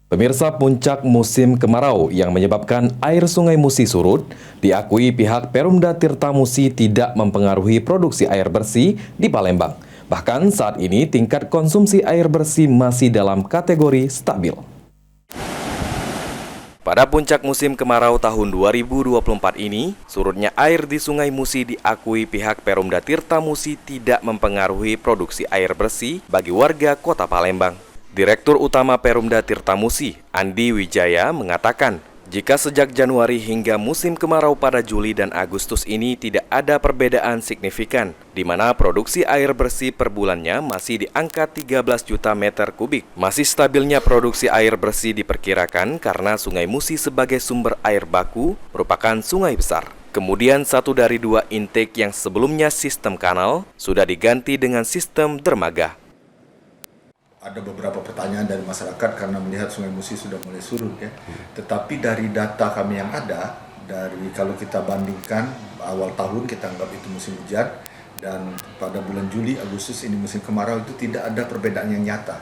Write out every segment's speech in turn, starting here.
Pemirsa, puncak musim kemarau yang menyebabkan air Sungai Musi surut, diakui pihak Perumda Tirta Musi tidak mempengaruhi produksi air bersih di Palembang. Bahkan saat ini tingkat konsumsi air bersih masih dalam kategori stabil. Pada puncak musim kemarau tahun 2024 ini, surutnya air di Sungai Musi diakui pihak Perumda Tirta Musi tidak mempengaruhi produksi air bersih bagi warga Kota Palembang. Direktur Utama Perumda Tirta Musi, Andi Wijaya, mengatakan, jika sejak Januari hingga musim kemarau pada Juli dan Agustus ini tidak ada perbedaan signifikan, di mana produksi air bersih per bulannya masih di angka 13 juta meter kubik. Masih stabilnya produksi air bersih diperkirakan karena Sungai Musi sebagai sumber air baku merupakan sungai besar. Kemudian satu dari dua intake yang sebelumnya sistem kanal sudah diganti dengan sistem dermaga. Ada beberapa pertanyaan dari masyarakat karena melihat Sungai Musi sudah mulai surut ya. Tetapi dari data kami yang ada, dari kalau kita bandingkan awal tahun kita anggap itu musim hujan, dan pada bulan Juli, Agustus ini musim kemarau, itu tidak ada perbedaan yang nyata.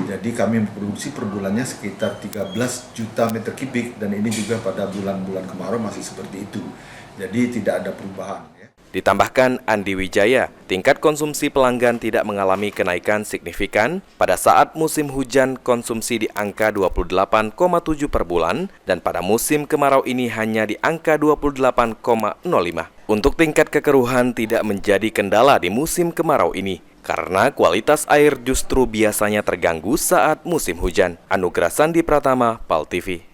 Jadi kami memproduksi per bulannya sekitar 13 juta meter kubik, dan ini juga pada bulan-bulan kemarau masih seperti itu. Jadi tidak ada perubahan. Ditambahkan Andi Wijaya, tingkat konsumsi pelanggan tidak mengalami kenaikan signifikan. Pada saat musim hujan, konsumsi di angka 28,7 per bulan, dan pada musim kemarau ini hanya di angka 28,05. Untuk tingkat kekeruhan tidak menjadi kendala di musim kemarau ini, karena kualitas air justru biasanya terganggu saat musim hujan. Anugerah Sandi Pratama, PAL TV.